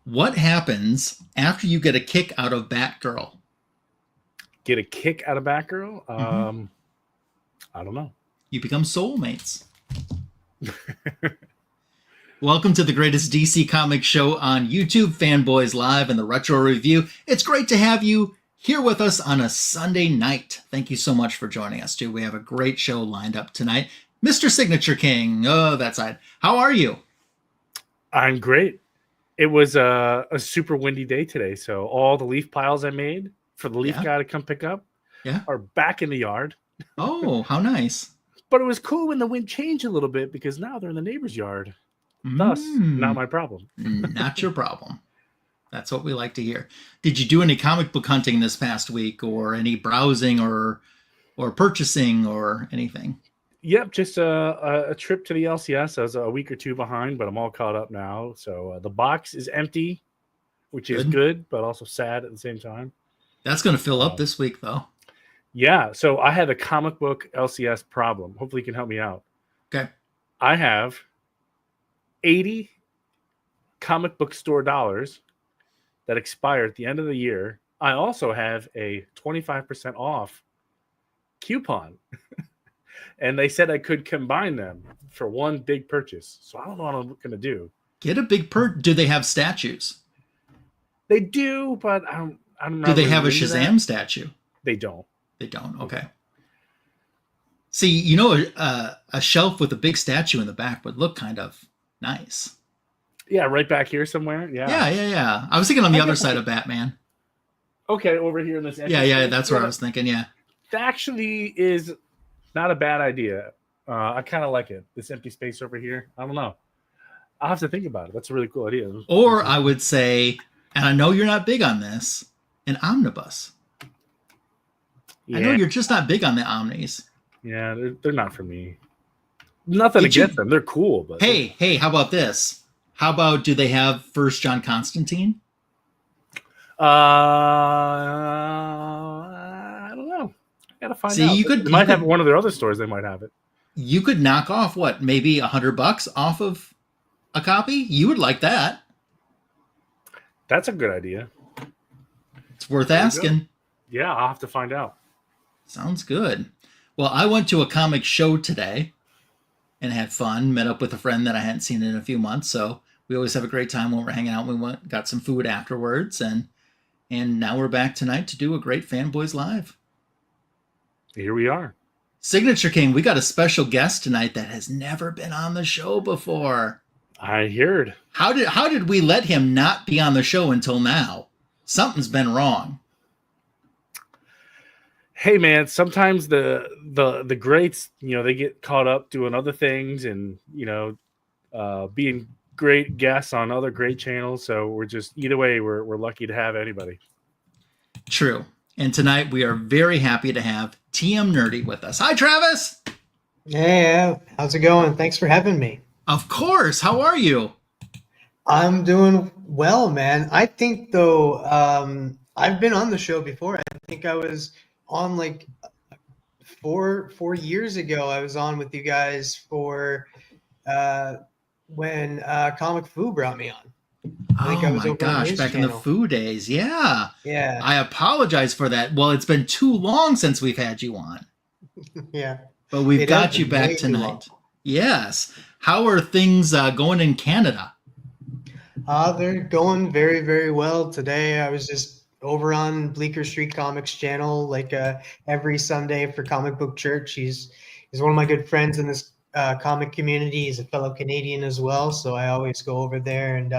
What happens after you get a kick out of Batgirl? Get a kick out of Batgirl? Mm-hmm. I don't know. You become soulmates. Welcome to the greatest DC Comics show on YouTube, Fanboys Live and the Retro Review. It's great to have you here with us on a Sunday night. Thank you so much for joining us, too. We have a great show lined up tonight. Mr. Signature King, that side. How are you? I'm great. It was a super windy day today, so all the leaf piles I made for the leaf guy to come pick up are back in the yard. Oh, how nice. But it was cool when the wind changed a little bit because now they're in the neighbor's yard. Thus, not my problem. Not your problem. That's what we like to hear. Did you do any comic book hunting this past week, or any browsing or purchasing or anything? Yep, just a trip to the LCS. I was a week or two behind, but I'm all caught up now. So the box is empty, which is good, but also sad at the same time. That's going to fill up this week, though. Yeah, so I had a comic book LCS problem. Hopefully you can help me out. Okay. I have 80 comic book store dollars that expire at the end of the year. I also have a 25% off coupon. And they said I could combine them for one big purchase. So I don't know what I'm going to do. Get a big Do they have statues? They do, but I'm not. Do they have a Shazam statue? They don't. They don't. Okay. See, you know, a shelf with a big statue in the back would look kind of nice. Yeah, right back here somewhere. Yeah. I was thinking on the other side of Batman. Okay, over here in this. Yeah, that's where I was thinking. Yeah, that actually is not a bad idea. I kind of like it. This empty space over here. I don't know. I'll have to think about it. That's a really cool idea. Or I would say, and I know you're not big on this, an omnibus. Yeah. I know you're just not big on the omnis. Yeah, they're not for me. Nothing against them. They're cool. But hey, how about this? How about, do they have First John Constantine? I don't know. I gotta find out. They might have one of their other stores. They might have it. You could knock off what, maybe $100 off of a copy. You would like that. That's a good idea. It's worth asking. Yeah, I'll have to find out. Sounds good. Well, I went to a comic show today and had fun. Met up with a friend that I hadn't seen in a few months. So we always have a great time when we're hanging out. We got some food afterwards, and now we're back tonight to do a great Fanboys Live. Here we are. Signature King, we got a special guest tonight that has never been on the show before. I heard. How did we let him not be on the show until now? Something's been wrong. Hey man, sometimes the greats, they get caught up doing other things and being great guests on other great channels. So we're just, either way, we're lucky to have anybody. True. And tonight we are very happy to have TM Nerdy with us. Hi, Travis. Hey, how's it going? Thanks for having me. Of course. How are you? I'm doing well, man. I think though, I've been on the show before. I think I was on like four years ago. I was on with you guys for when Comic Fu brought me on. Oh my gosh, back in the Fu days. Yeah. Yeah. I apologize for that. Well, it's been too long since we've had you on. Yeah. But we've got you back tonight. Yes. How are things going in Canada? They're going very, very well. Today I was just over on Bleecker Street Comics channel, like every Sunday for Comic Book Church. He's one of my good friends in this comic community. He's a fellow Canadian as well, so I always go over there and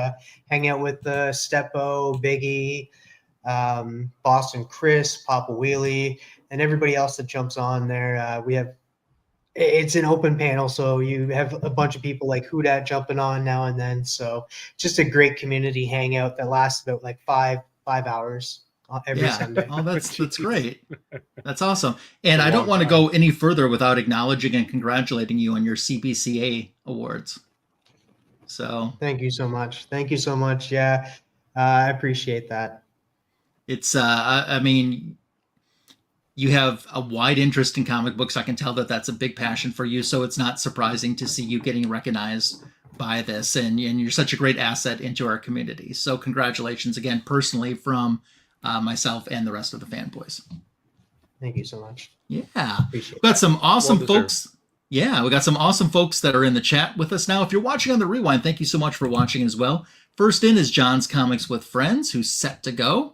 hang out with Steppo, Biggie, Boston Chris, Papa Wheelie, and everybody else that jumps on there. It's an open panel, so you have a bunch of people like Houdat jumping on now and then. So just a great community hangout that lasts about like five hours every Sunday. Oh, that's great. That's awesome. And I don't want to go any further without acknowledging and congratulating you on your CBCA awards. So thank you so much. Yeah, I appreciate that. It's I mean, you have a wide interest in comic books. I can tell that that's a big passion for you. So it's not surprising to see you getting recognized by this, and you're such a great asset into our community. So congratulations again, personally, from myself and the rest of the fanboys. Thank you so much. Yeah, Appreciate we've got some awesome Well folks. Yeah, we got some awesome folks that are in the chat with us now. If you're watching on the rewind, thank you so much for watching as well. First in is John's Comics with Friends, who's set to go.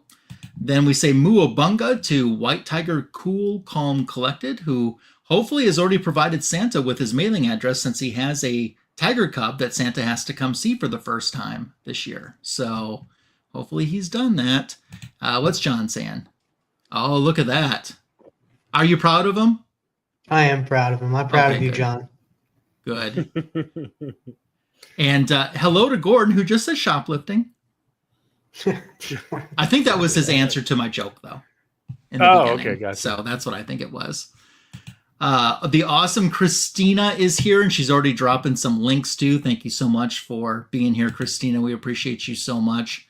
Then we say Muobunga to White Tiger Cool Calm Collected, who hopefully has already provided Santa with his mailing address, since he has a tiger cub that Santa has to come see for the first time this year. So hopefully he's done that. What's John saying? Oh, look at that. Are you proud of him? I am proud of him. I'm proud of you, good. John. Good. And hello to Gordon, who just says shoplifting. I think that was his answer to my joke, though. In the beginning. Okay, gotcha. So that's what I think it was. The awesome Christina is here, and she's already dropping some links too. Thank you so much for being here, Christina. We appreciate you so much.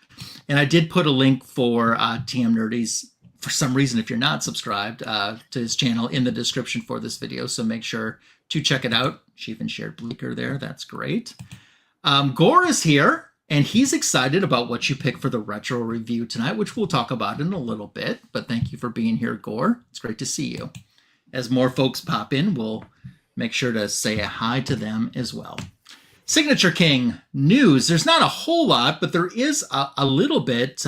And I did put a link for TM Nerdy's, for some reason, if you're not subscribed to his channel, in the description for this video. So make sure to check it out. She even shared Bleecker there. That's great. Gore is here, and he's excited about what you picked for the retro review tonight, which we'll talk about in a little bit. But thank you for being here, Gore. It's great to see you. As more folks pop in, we'll make sure to say a hi to them as well. Signature King news. There's not a whole lot, but there is a little bit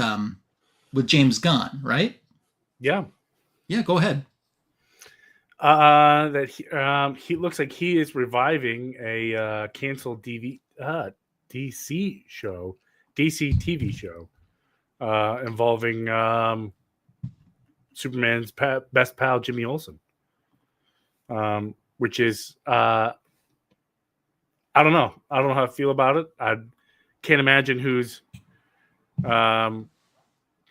with James Gunn, right? Yeah. Yeah, go ahead. That he looks like he is reviving a canceled DC TV show involving Superman's best pal Jimmy Olsen, which is I don't know how I feel about it. I can't imagine who's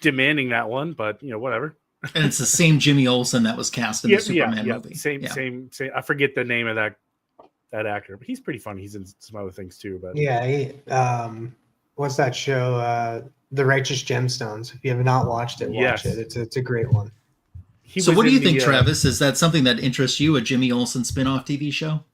demanding that one, but whatever. And it's the same Jimmy Olsen that was cast in the Superman movie. Same. I forget the name of that actor, but he's pretty funny. He's in some other things too. But what's that show? The Righteous Gemstones. If you have not watched it, watch it. It's a great one. So what do you think, Travis? Is that something that interests you, a Jimmy Olsen spin-off TV show?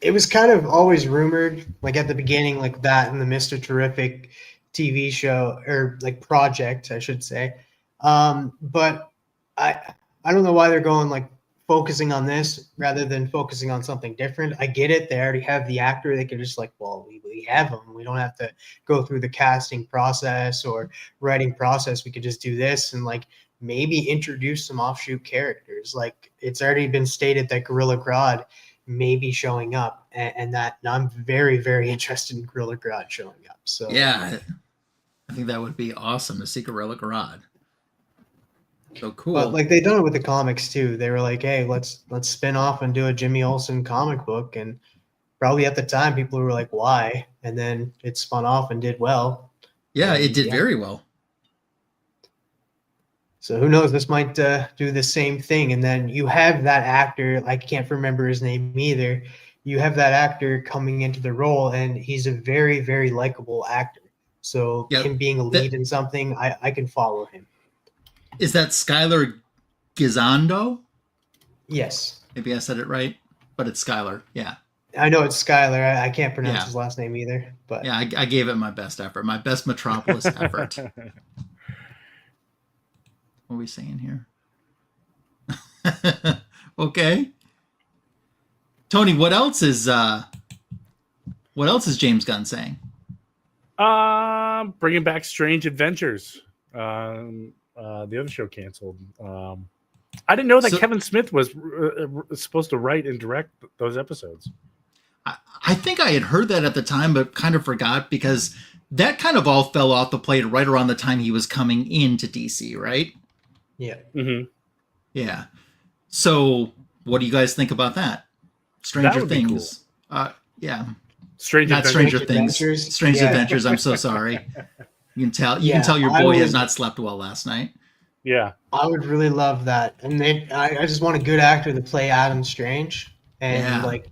It was kind of always rumored, like at the beginning, like that and the Mr. Terrific TV show, or like project, I should say. But I don't know why they're going like focusing on this rather than focusing on something different. I get it. They already have the actor. They can just like, well, we have him. We don't have to go through the casting process or writing process. We could just do this and like maybe introduce some offshoot characters. Like it's already been stated that Gorilla Grodd may be showing up, and that I'm very, very interested in Gorilla Grodd showing up. So yeah, I think that would be awesome to see Gorilla Grodd. So cool. But like they done it with the comics too. They were like, hey, let's spin off and do a Jimmy Olsen comic book. And probably at the time people were like, why? And then it spun off and did well. Yeah, it did very well. So who knows? This might do the same thing. And then you have that actor, I can't remember his name either. You have that actor coming into the role, and he's a very, very likable actor. So him being a lead in something, I can follow him. Is that Skylar Gisondo? Yes. Maybe I said it right, but it's Skylar. Yeah. I know it's Skylar. I can't pronounce his last name either. But yeah, I gave it my best effort, my best Metropolis effort. What are we saying here? Okay. Tony, what else is James Gunn saying? Bringing back Strange Adventures. The other show canceled. I didn't know that Kevin Smith was supposed to write and direct those episodes. I think I had heard that at the time, but kind of forgot because that kind of all fell off the plate right around the time he was coming into DC, right? Yeah. Mm-hmm. Yeah. So what do you guys think about that? Stranger Things. Cool. Yeah. Stranger Things. Strange Adventures. I'm so sorry. You can tell your boy has not slept well last night. Yeah. I would really love that. And I just want a good actor to play Adam Strange. And like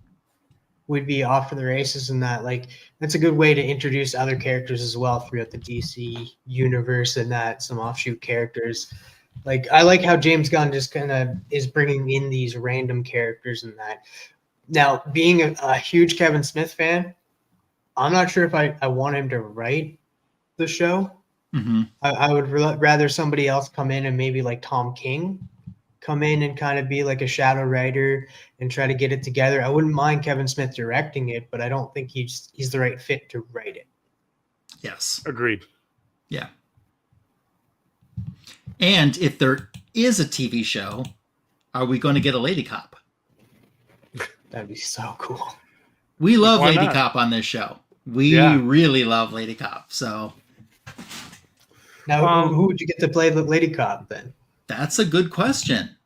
we'd be off for the races, and that like that's a good way to introduce other characters as well throughout the DC universe, and that some offshoot characters. Like I like how James Gunn just kind of is bringing in these random characters and that. Now, being a huge Kevin Smith fan, I'm not sure if I want him to write the show. Mm-hmm. I would rather somebody else come in and maybe like Tom King come in and kind of be like a shadow writer and try to get it together. I wouldn't mind Kevin Smith directing it, but I don't think he's the right fit to write it. Yes. Agreed. Yeah. And if there is a TV show, are we going to get a lady cop? That'd be so cool. We love Why Lady not? Cop on this show. We Yeah. really love Lady Cop. So Now, who would you get to play the lady cop then? that's a good question.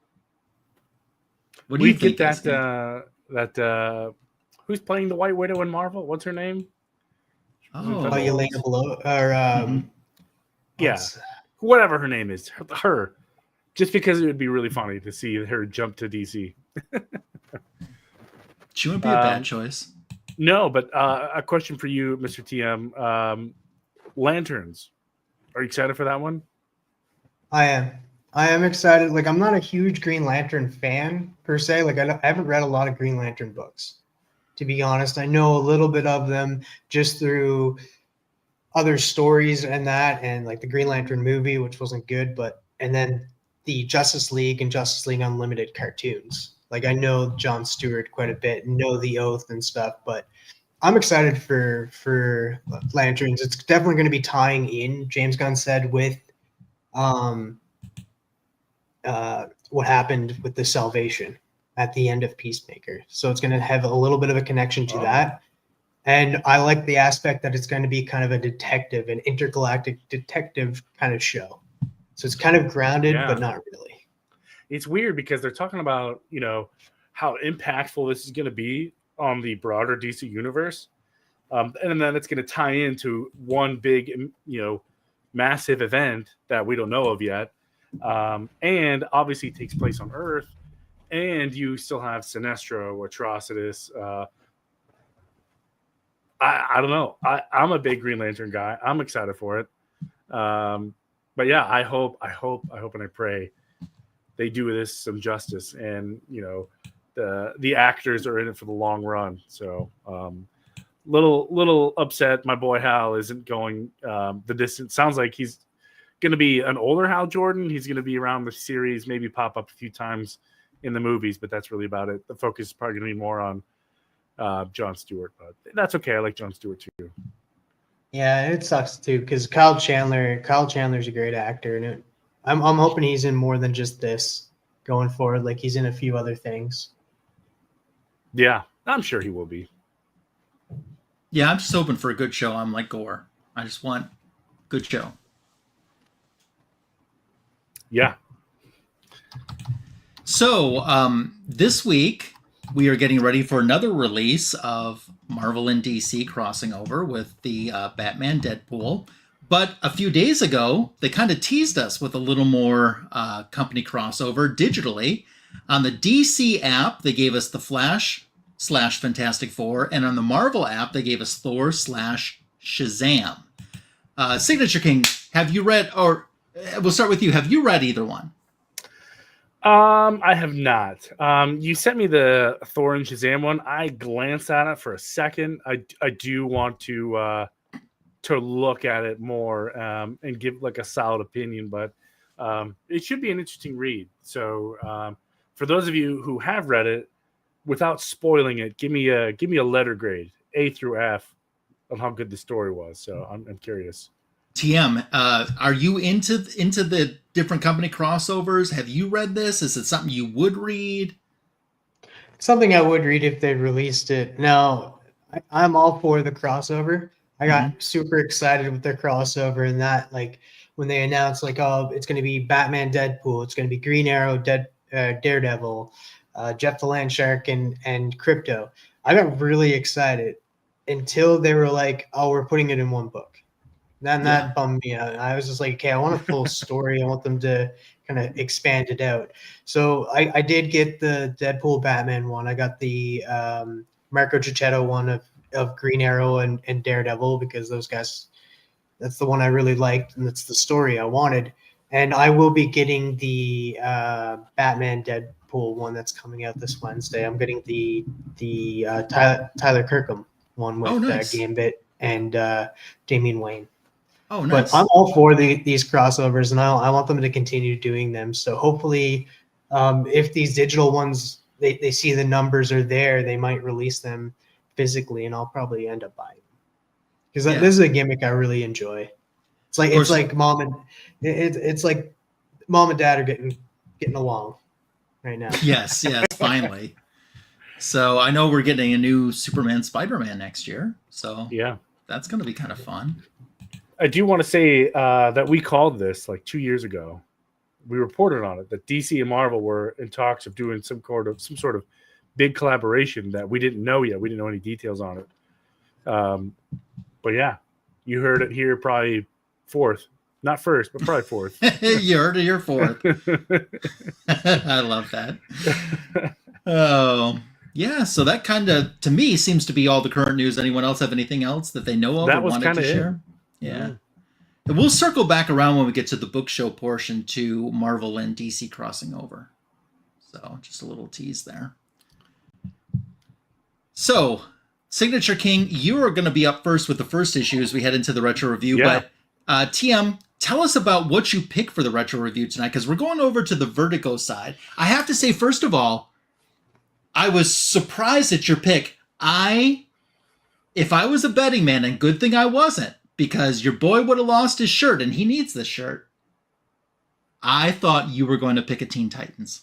What do We you think? get Esty? that who's playing the White Widow in Marvel? What's her name? Oh, Oh, Yelena Below or Yeah, what's- whatever her name is, her. Just because it would be really funny to see her jump to DC. she wouldn't be a bad choice. No, but a question for you, Mr. TM. Lanterns. Are you excited for that one? I am excited. Like, I'm not a huge Green Lantern fan per se. Like, I haven't read a lot of Green Lantern books, to be honest. I know a little bit of them just through other stories and that, and like the Green Lantern movie, which wasn't good, and then the Justice League and Justice League Unlimited cartoons. Like, I know Jon Stewart quite a bit, know the Oath and stuff, but I'm excited for Lanterns. It's definitely going to be tying in, James Gunn said, with what happened with the Salvation at the end of Peacemaker. So it's going to have a little bit of a connection to that. And I like the aspect that it's going to be kind of a detective, an intergalactic detective kind of show. So it's kind of grounded, but not really. It's weird because they're talking about, how impactful this is going to be on the broader DC universe. And then it's going to tie into one big, massive event that we don't know of yet. And obviously it takes place on Earth. And you still have Sinestro, Atrocitus. I don't know. I'm a big Green Lantern guy. I'm excited for it. But yeah, I hope and I pray they do this some justice, and the actors are in it for the long run. So little upset my boy Hal isn't going the distance. Sounds like he's going to be an older Hal Jordan. He's going to be around the series, maybe pop up a few times in the movies, but that's really about it. The focus is probably going to be more on Jon Stewart, but that's okay. I like Jon Stewart too. Yeah, it sucks too because Kyle Chandler's a great actor, and I'm hoping he's in more than just this going forward. Like, he's in a few other things. Yeah, I'm sure he will be. Yeah, I'm just hoping for a good show. I'm like Gore. I just want good show. Yeah. So this week we are getting ready for another release of Marvel and DC crossing over with the Batman Deadpool. But a few days ago, they kind of teased us with a little more company crossover digitally. On the DC app, they gave us The Flash / Fantastic Four. And on the Marvel app, they gave us Thor / Shazam. Signature King, have you read, or we'll start with you. Have you read either one? I have not. You sent me the Thor and Shazam one. I glanced at it for a second. I do want to look at it more and give like a solid opinion, but it should be an interesting read. So for those of you who have read it, without spoiling it, give me a letter grade, A through F, of how good the story was. So I'm curious. TM, are you into the different company crossovers? Have you read this? Is it something you would read? Something I would read if they released it. Now, I'm all for the crossover. I got super excited with their crossover, and that, like, when they announced, like, oh, it's going to be Batman Deadpool, it's going to be Green Arrow Daredevil, Jeff the Land Shark, and Crypto. I got really excited until they were like, oh, we're putting it in one book. Then that bummed me out. I was just like, okay, I want a full story. I want them to kind of expand it out. So I did get the Deadpool Batman one. I got the Marco Cicchetto one of Green Arrow and Daredevil, because those guys, that's the one I really liked, and that's the story I wanted. And I will be getting the Batman Deadpool one that's coming out this Wednesday. I'm getting the Tyler Kirkham one with nice. Gambit and Damian Wayne. Oh, But nice. I'm all for these crossovers, and I want them to continue doing them. So hopefully, if these digital ones, they see the numbers are there, they might release them physically, and I'll probably end up buying them. Because Yeah. this is a gimmick I really enjoy. It's like course. it's like mom and dad are getting along right now. Yes, finally. So I know we're getting a new Superman Spider-Man next year. So Yeah. that's going to be kind of fun. I do want to say that we called this like 2 years ago. We reported on it that DC and Marvel were in talks of doing some sort of big collaboration that we didn't know yet. We didn't know any details on it. But yeah, you heard it here probably fourth. Not first, but probably fourth. You heard it here fourth. I love that. Oh, yeah. So that kind of, to me, seems to be all the current news. Anyone else have anything else that they know of That or was wanted kinda to it. share? Yeah. And we'll circle back around when we get to the book show portion to Marvel and DC crossing over. So just a little tease there. So, Signature King, you are going to be up first with the first issue as we head into the retro review. Yeah. But TM, tell us about what you pick for the retro review tonight, because we're going over to the Vertigo side. I have to say, first of all, I was surprised at your pick. If I was a betting man, and good thing I wasn't, because your boy would have lost his shirt, and he needs this shirt, I thought you were going to pick a Teen Titans.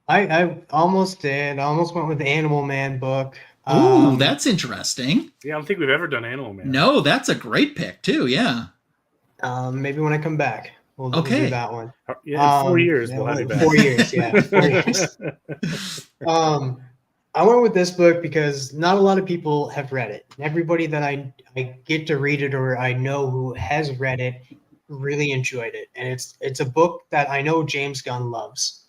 I almost did. I almost went with the Animal Man book. Ooh, that's interesting. Yeah, I don't think we've ever done Animal Man. No, that's a great pick too. Yeah. Maybe when I come back, we'll do that one. Yeah, in 4 years we'll have you back. 4 years, yeah. 4 years. I went with this book because not a lot of people have read it. Everybody that I get to read it or I know who has read it really enjoyed it. And it's a book that I know James Gunn loves.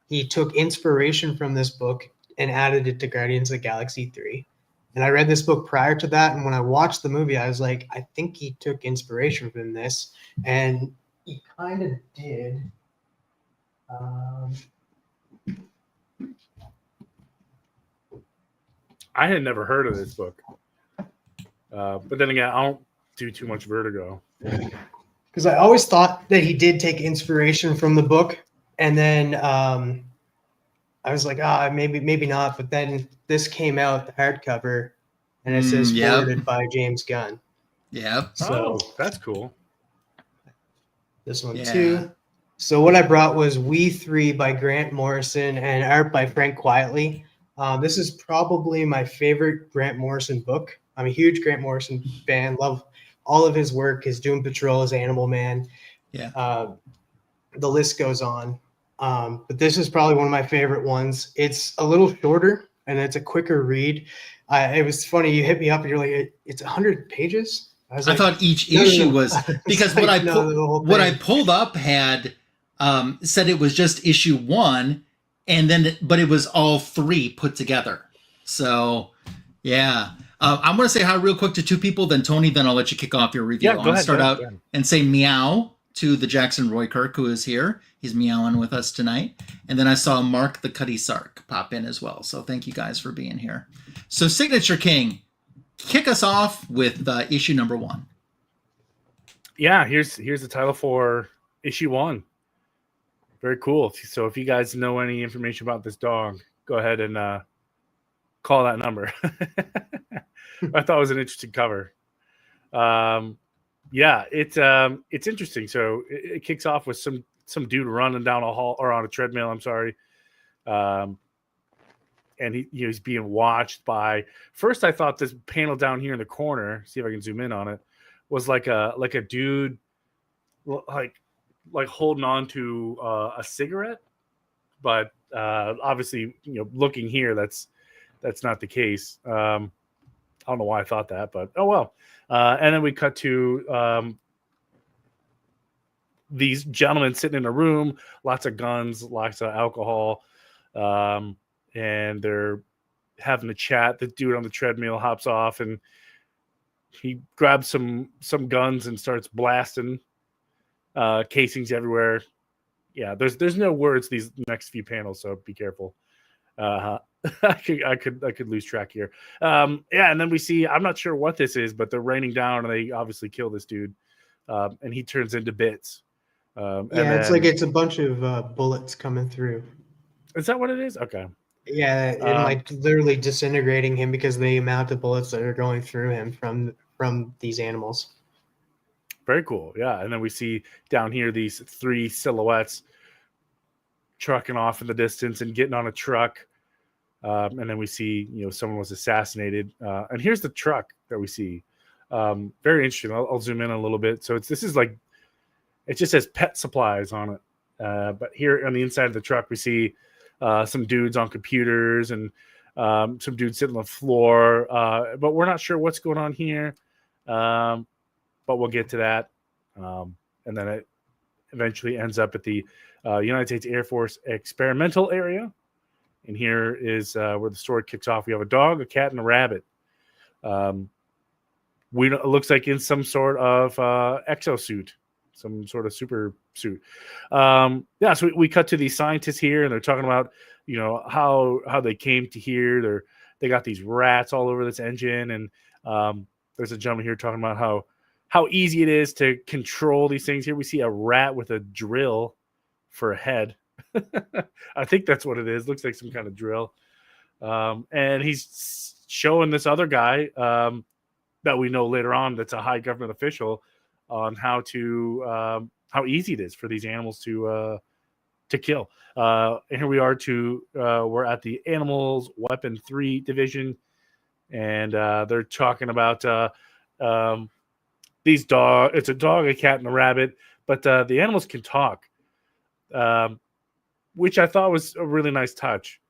He took inspiration from this book and added it to Guardians of the Galaxy 3. And I read this book prior to that, and when I watched the movie, I was like, I think he took inspiration from this. And he kind of did. I had never heard of this book. But then again, I don't do too much Vertigo. Because I always thought that he did take inspiration from the book. And then I was like, maybe not. But then this came out, the hardcover, and it says forwarded by James Gunn. Yep. So that's cool. This one too. So what I brought was We3 by Grant Morrison and art by Frank Quietly. This is probably my favorite Grant Morrison book. I'm a huge Grant Morrison fan. Love all of his work, his Doom Patrol, his Animal Man. Yeah. The list goes on. But this is probably one of my favorite ones. It's a little shorter and it's a quicker read. It was funny. You hit me up and you're like, it's 100 pages. I thought each issue was because what I pulled up had said it was just issue 1, and then but it was all 3 put together. So yeah, I'm going to say hi real quick to 2 people. Then Tony, then I'll let you kick off your review. Yeah, I'm going to start out and say meow to the Jackson Roykirk, who is here. He's meowing with us tonight. And then I saw Mark the Cuddy Sark pop in as well. So thank you guys for being here. So Signature King, kick us off with issue number 1. Yeah, here's the title for issue 1. Very cool. So if you guys know any information about this dog, go ahead and call that number. I thought it was an interesting cover. Yeah, it's interesting. So it kicks off with some dude running down a hall or on a treadmill. I'm sorry, and he's being watched by. First, I thought this panel down here in the corner. See if I can zoom in on it. Was like a dude, like holding on to a cigarette, but obviously, looking here, that's not the case. I don't know why I thought that, but oh well. And then we cut to these gentlemen sitting in a room, lots of guns, lots of alcohol, and they're having a chat. The dude on the treadmill hops off and he grabs some guns and starts blasting casings everywhere. Yeah, there's no words these next few panels, so be careful. I could lose track here. Yeah, and then we see, I'm not sure what this is, but they're raining down and they obviously kill this dude, and he turns into bits. And it's then, like it's a bunch of bullets coming through. is that what it is? Okay. Yeah, and like literally disintegrating him because of the amount of bullets that are going through him from these animals. Very cool. Yeah, and then we see down here these 3 silhouettes trucking off in the distance and getting on a truck. And then we see, someone was assassinated. And here's the truck that we see. Very interesting. I'll zoom in a little bit. So this is like, it just says pet supplies on it. But here on the inside of the truck, we see some dudes on computers and some dudes sitting on the floor. But we're not sure what's going on here. But we'll get to that. And then it eventually ends up at the United States Air Force experimental area. And here is where the story kicks off. We have a dog, a cat, and a rabbit. It looks like in some sort of exosuit, some sort of super suit. So we cut to these scientists here, and they're talking about, how they came to here. They got these rats all over this engine, and there's a gentleman here talking about how easy it is to control these things. Here we see a rat with a drill for a head. I think that's what it is. Looks like some kind of drill. And he's showing this other guy that we know later on that's a high government official on how easy it is for these animals to kill. And here we are we're at the Animals Weapon 3 division, and they're talking about these dogs. It's a dog, a cat, and a rabbit, but the animals can talk. Which I thought was a really nice touch.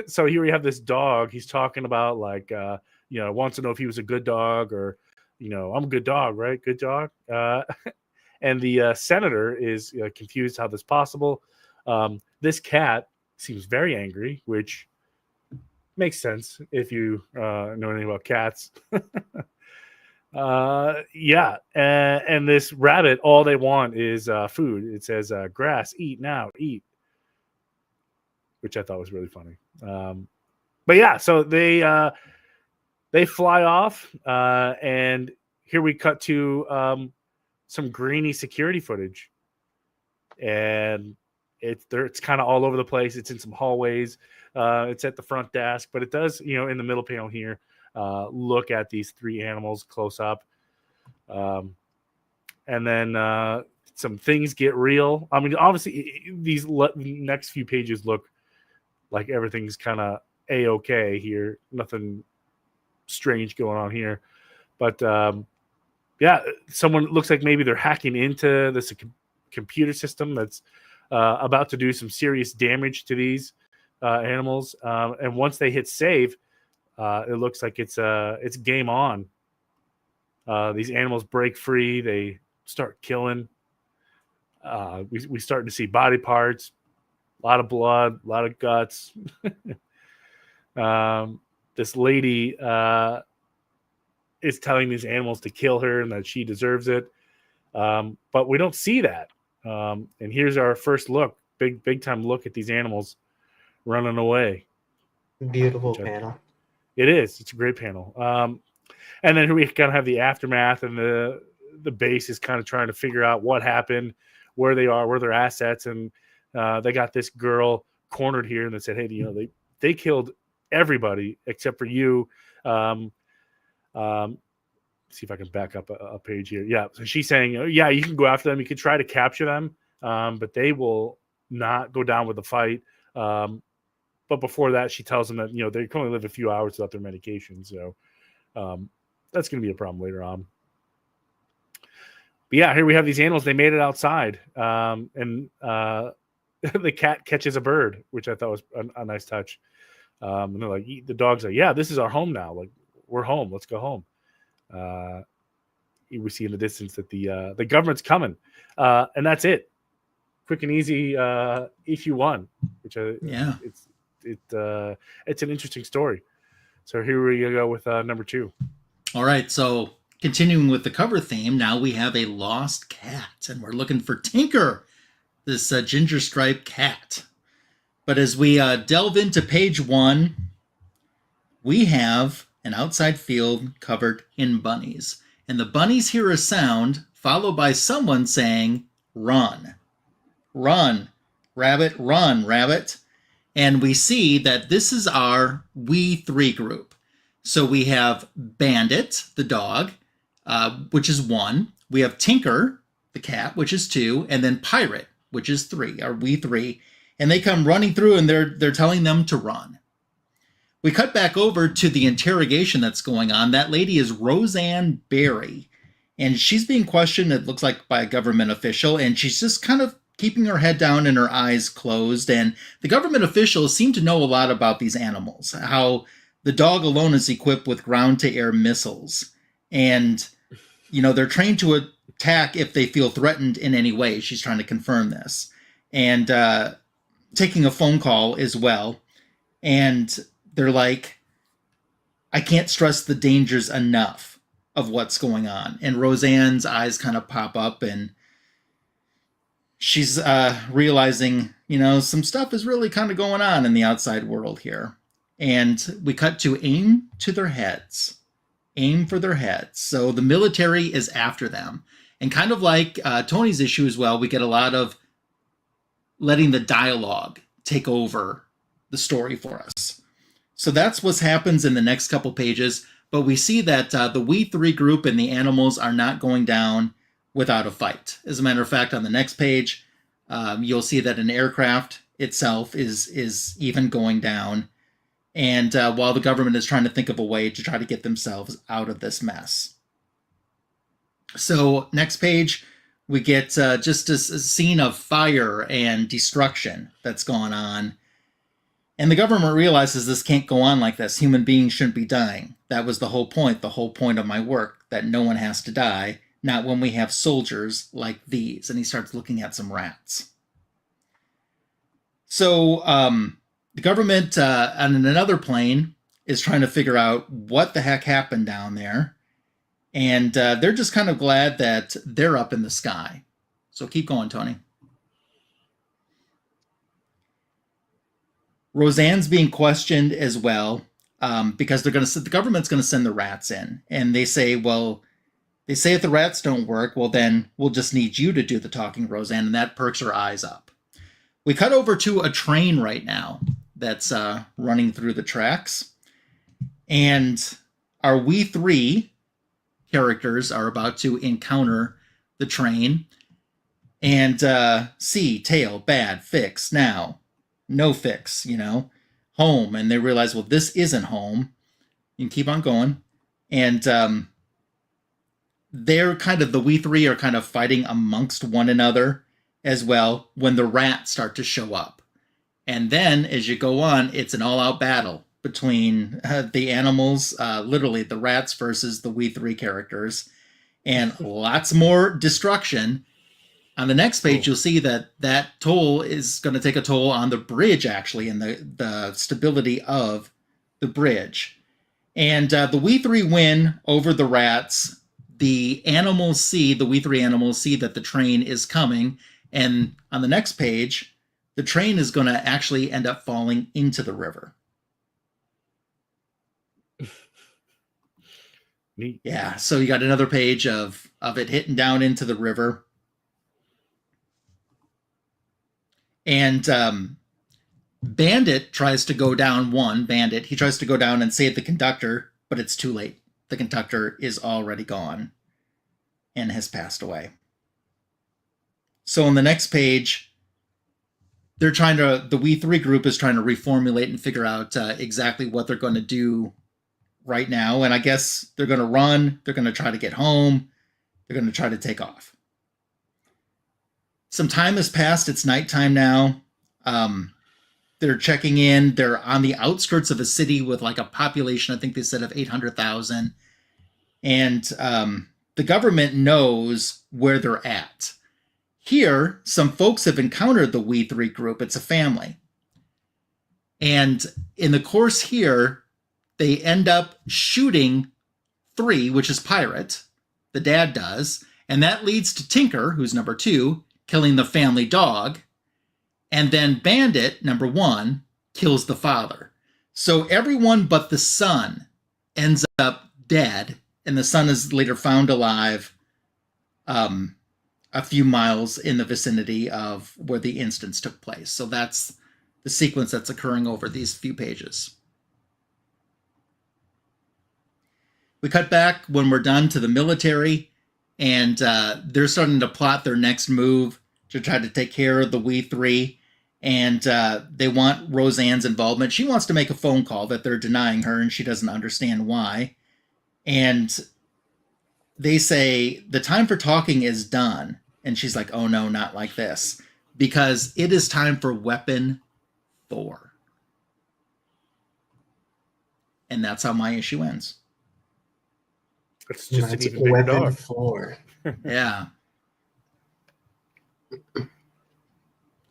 So here we have this dog. He's talking about wants to know if he was a good dog or, I'm a good dog, right? Good dog. And the senator is confused how this is possible. This cat seems very angry, which makes sense if you know anything about cats. And this rabbit, all they want is food. It says grass, eat now, eat. Which I thought was really funny. So they fly off, and here we cut to some grainy security footage, and it's kind of all over the place. It's in some hallways. It's at the front desk, but it does, in the middle panel here, look at these 3 animals close up, and then some things get real. I mean, obviously, these next few pages look like everything's kind of A-okay here. Nothing strange going on here. But, someone looks like maybe they're hacking into this computer system that's about to do some serious damage to these animals. And once they hit save, it looks like it's game on. These animals break free. They start killing. We start to see body parts. A lot of blood, a lot of guts. This lady is telling these animals to kill her and that she deserves it. But we don't see that. And here's our first look, big time look at these animals running away. Beautiful panel. It is. It's a great panel. And then we kind of have the aftermath, and the base is kind of trying to figure out what happened, where they are, where their assets, and they got this girl cornered here, and they said, "Hey, they killed everybody except for you." See if I can back up a page here. Yeah, so she's saying, you can go after them, you can try to capture them, but they will not go down with the fight. But before that, she tells them that they can only live a few hours without their medication, so that's going to be a problem later on. But here we have these animals. They made it outside, and the cat catches a bird, which I thought was a nice touch. And they're like, the dog's like, yeah, this is our home now. Like, we're home. Let's go home. We see in the distance that the government's coming, and that's it. Quick and easy issue 1, which it's an interesting story. So here we go with number 2. All right, so continuing with the cover theme, now we have a lost cat, and we're looking for Tinker, this ginger striped cat. But as we delve into page 1, we have an outside field covered in bunnies. And the bunnies hear a sound followed by someone saying, "Run, run, rabbit, run, rabbit." And we see that this is our We3 group. So we have Bandit, the dog, which is 1. We have Tinker, the cat, which is 2. And then Pirate, which is 3, our We3. And they come running through and they're telling them to run. We cut back over to the interrogation that's going on. That lady is Roseanne Barry. And she's being questioned, it looks like, by a government official. And she's just kind of keeping her head down and her eyes closed. And the government officials seem to know a lot about these animals, how the dog alone is equipped with ground-to-air missiles. And, you know, they're trained to attack if they feel threatened in any way. She's trying to confirm this. And taking a phone call as well. And they're like, I can't stress the dangers enough of what's going on. And Roseanne's eyes kind of pop up and she's realizing, you know, some stuff is really kind of going on in the outside world here. And we cut to aim to their heads. Aim for their heads. So the military is after them. And kind of like Tony's issue as well, we get a lot of letting the dialogue take over the story for us. So that's what happens in the next couple pages. But we see that the We3 group and the animals are not going down without a fight. As a matter of fact, on the next page, you'll see that an aircraft itself is even going down. And while the government is trying to think of a way to try to get themselves out of this mess. So next page, we get just a scene of fire and destruction that's going on. And the government realizes this can't go on like this. Human beings shouldn't be dying. That was the whole point of my work, that no one has to die, not when we have soldiers like these. And he starts looking at some rats. So the government on another plane is trying to figure out what the heck happened down there. And they're just kind of glad that they're up in the sky. So keep going, Tony. Roseanne's being questioned as well because the government's going to send the rats in. And they say, well, if the rats don't work, well, then we'll just need you to do the talking, Roseanne. And that perks her eyes up. We cut over to a train right now that's running through the tracks. And our We3 characters are about to encounter the train. And see, tail, bad, fix, now. No fix, you know, home. And they realize, well, this isn't home. You can keep on going. And they're kind of, the We3 are kind of fighting amongst one another as well when the rats start to show up. And then as you go on, it's an all-out battle between the animals, literally the rats versus the We3 characters, and lots more destruction. On the next page, you'll see that toll is going to take a toll on the bridge, actually, and the stability of the bridge. And the We3 win over the rats. The We3 animals see that the train is coming. And on the next page, the train is going to actually end up falling into the river. Neat. Yeah, so you got another page of it hitting down into the river. And Bandit tries to go down he tries to go down and save the conductor, but it's too late. The conductor is already gone and has passed away. So on the next page, the We3 group is trying to reformulate and figure out exactly what they're going to do right now. And I guess they're going to run. They're going to try to get home. They're going to try to take off. Some time has passed. It's nighttime now. They're checking in. They're on the outskirts of a city with like a population, I think they said, of 800,000. And the government knows where they're at. Here, some folks have encountered the We3 group. It's a family. And in the course here, they end up shooting 3, which is Pirate. The dad does. And that leads to Tinker, who's number 2, killing the family dog. And then Bandit, number 1, kills the father. So everyone but the son ends up dead, and the son is later found alive a few miles in the vicinity of where the instance took place. So that's the sequence that's occurring over these few pages. We cut back when we're done to the military, and they're starting to plot their next move to try to take care of the We3, and they want Roseanne's involvement. She wants to make a phone call that they're denying her, and she doesn't understand why. And they say, the time for talking is done. And she's like, oh no, not like this. Because it is time for Weapon 4. And that's how my issue ends. It's just an That's even bigger Weapon dog. 4. Yeah.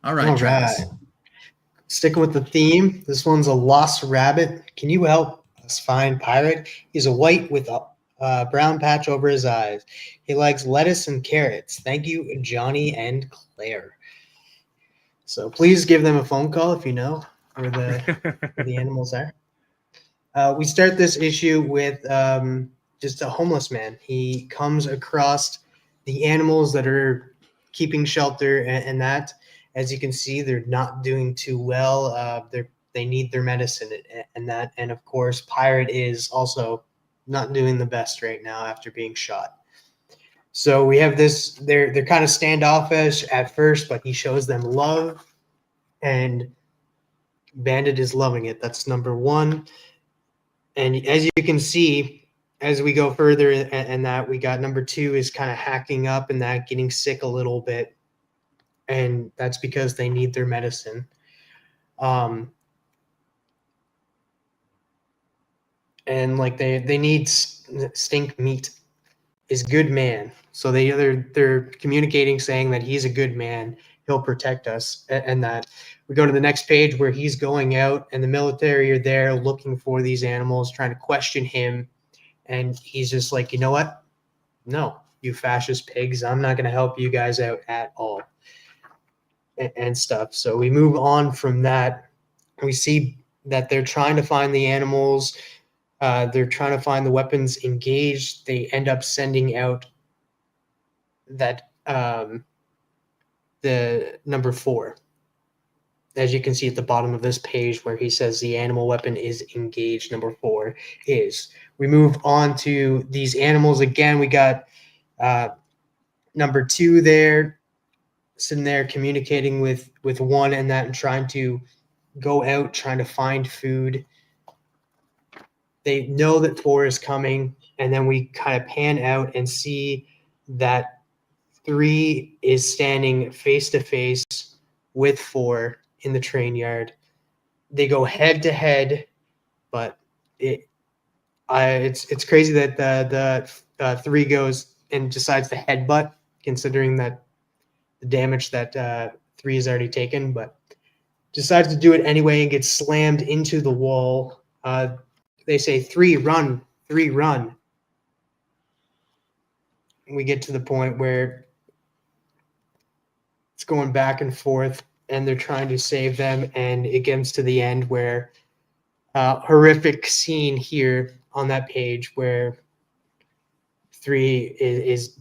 All right, All Travis. right. Sticking with the theme, this one's a lost rabbit. Can you help us find Pirate? He's a white with a brown patch over his eyes. He likes lettuce and carrots. Thank you, Johnny and Claire. So please give them a phone call if you know where the animals are. We start this issue with just a homeless man. He comes across the animals that are keeping shelter, and that, as you can see, they're not doing too well. They need their medicine and that. And of course, Pirate is also not doing the best right now after being shot. So we have this, they're kind of standoffish at first, but he shows them love, and Bandit is loving it. That's number 1. And as you can see, as we go further and that, we got number 2 is kind of hacking up and that, getting sick a little bit. And that's because they need their medicine. And like they need stink meat is good man. So they're communicating saying that he's a good man. He'll protect us, and that. We go to the next page where he's going out and the military are there looking for these animals, trying to question him. And he's just like, you know what? No, you fascist pigs. I'm not going to help you guys out at all. And stuff. So we move on from that. We see that they're trying to find the animals. They're trying to find the weapons engaged. They end up sending out that the number 4. As you can see at the bottom of this page where he says the animal weapon is engaged, number 4 is. We move on to these animals again. We got number 2 there, sitting there communicating with 1 and that, and trying to go out, trying to find food. They know that 4 is coming, and then we kind of pan out and see that 3 is standing face to face with 4 in the train yard. They go head to head, but it's crazy that the 3 goes and decides to headbutt, considering that the damage that 3 has already taken, but decides to do it anyway and gets slammed into the wall. They say 3 run, 3 run. We get to the point where it's going back and forth, and they're trying to save them, and it gets to the end where horrific scene here on that page where 3 is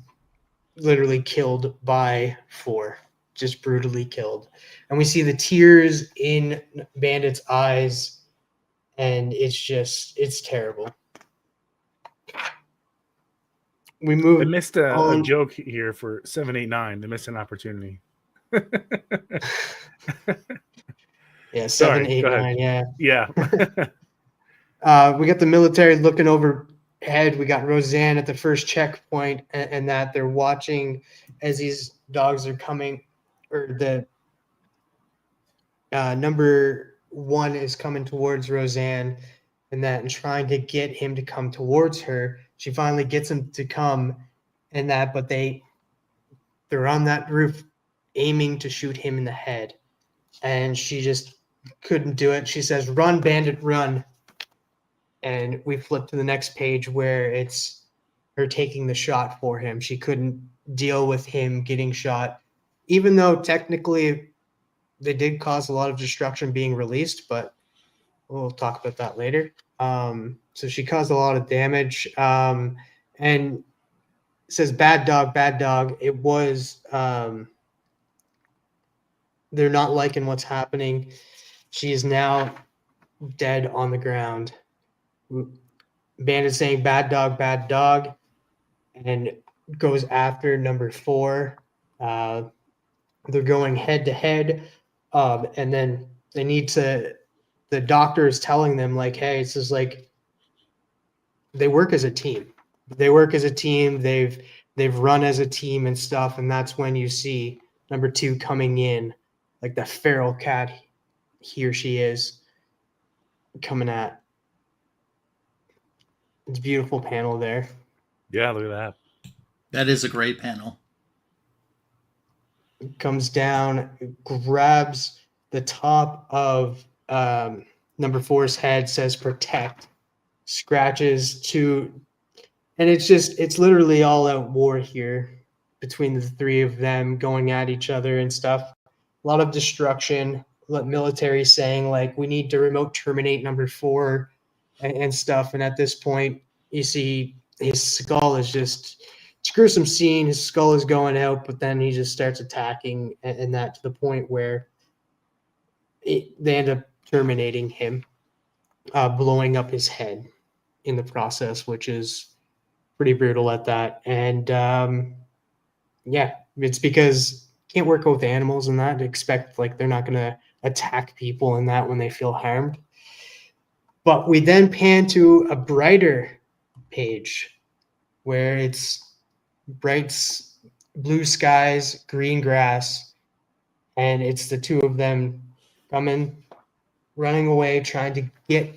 literally killed by 4, just brutally killed. And we see the tears in Bandit's eyes, and it's terrible. We move. They missed a joke here for 789. They missed an opportunity. Yeah, 7, 8, 9. Yeah. We got the military looking overhead. We got Roseanne at the first checkpoint, and that they're watching as these dogs are coming, or the number 1 is coming towards Roseanne, and trying to get him to come towards her. She finally gets him to come, but they're on that roof aiming to shoot him in the head, and she just couldn't do it. She says, "Run, Bandit, run." And we flip to the next page where it's her taking the shot for him. She couldn't deal with him getting shot, even though technically they did cause a lot of destruction being released, but we'll talk about that later. So she caused a lot of damage. And it says bad dog, bad dog. It was they're not liking what's happening. She is now dead on the ground. Bandit saying bad dog, and goes after number 4. They're going head to head, and then they need to. The doctor is telling them like, "Hey, it's just like they work as a team. They work as a team. They've run as a team and stuff." And that's when you see number 2 coming in, like the feral cat. Here she is coming at. It's a beautiful panel there. Yeah, look at that. That is a great panel. Comes down, grabs the top of number 4's head, says protect, scratches to, and it's literally all out war here between the 3 of them going at each other and stuff. A lot of destruction. Military saying like, we need to remote terminate number 4 and stuff. And at this point, you see his skull is just, it's a gruesome scene. His skull is going out, but then he just starts attacking, and that to the point where they end up terminating him, blowing up his head in the process, which is pretty brutal at that. And yeah, it's because you can't work with animals and that, expect like they're not going to attack people and that when they feel harmed. But we then pan to a brighter page where it's bright blue skies, green grass, and it's the 2 of them coming, running away, trying to get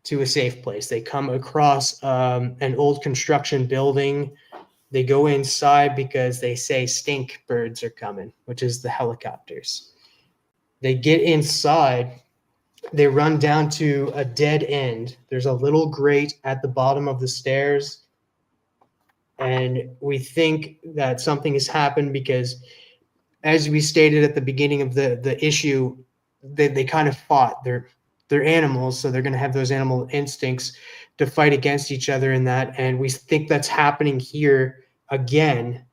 to a safe place. They come across an old construction building. They go inside because they say stink birds are coming, which is the helicopters. They get inside. They run down to a dead end. There's a little grate at the bottom of the stairs. And we think that something has happened because, as we stated at the beginning of the issue, they kind of fought. They're animals, so they're going to have those animal instincts to fight against each other in that. And we think that's happening here again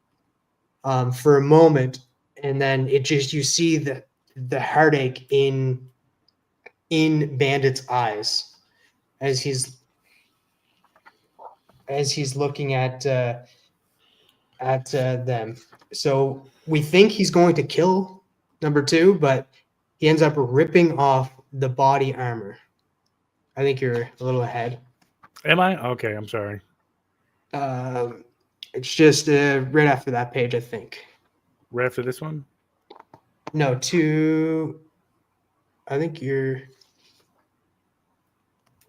for a moment. And then it just, you see the heartache in Bandit's eyes as he's looking at them. So we think he's going to kill number 2, but he ends up ripping off the body armor. I think you're a little ahead. Am I? Okay, I'm sorry. It's just right after that page, I think. Right after this one? No, 2. I think you're.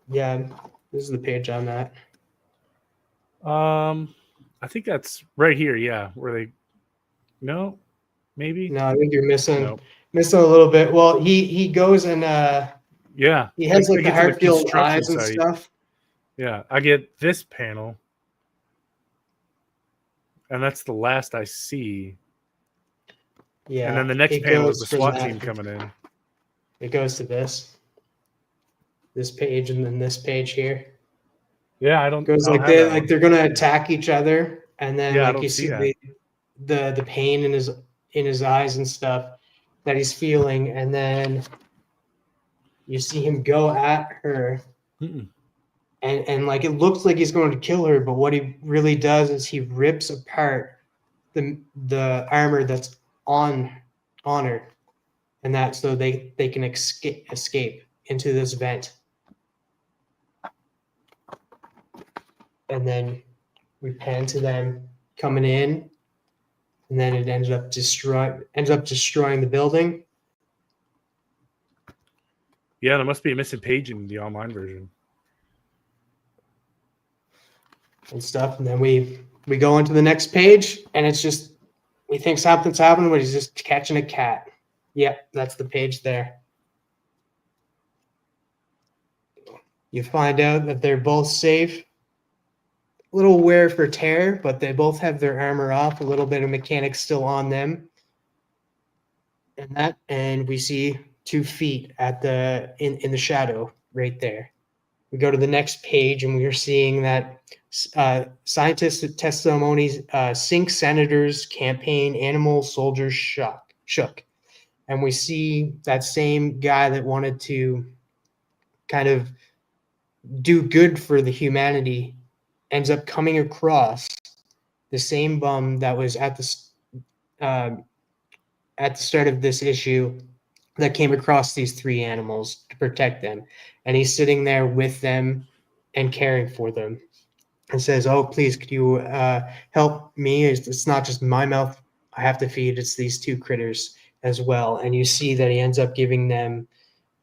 Yeah, this is the page on that. I think that's right here. Yeah, where they. No, maybe. No, I think you're missing Nope. a little bit. Well, he goes and Yeah, he has like the Hartfield construction eyes and site. stuff. Yeah, I get this panel, and that's the last I see. Yeah, And then the next it panel is goes the from SWAT that. team coming in. It goes to this page, and then this page here. Yeah, I don't. It goes I don't like have that one. they're gonna attack each other, and then Yeah, I like don't you see see the pain in his eyes and stuff that he's feeling, and then you see him go at her. Mm-mm. And like it looks like he's going to kill her, but what he really does is he rips apart the armor that's on her, and that so they can escape into this vent. And then we pan to them coming in, and then it ends up destroying the building. Yeah, there must be a missing page in the online version. And stuff, and then we go into the next page, and it's just we think something's happening, but he's just catching a cat. Yep, that's the page there. You find out that they're both safe. A little wear for tear, but they both have their armor off. A little bit of mechanics still on them. and we see 2 feet at the in the shadow right there. We go to the next page, and we are seeing that scientists' testimonies sink senators' campaign, animal soldiers shook. And we see that same guy that wanted to kind of do good for the humanity ends up coming across the same bum that was uh, at the start of this issue that came across these 3 animals to protect them. And he's sitting there with them and caring for them and says, "Oh, please, could you help me? It's not just my mouth I have to feed, it's these 2 critters as well." And you see that he ends up giving them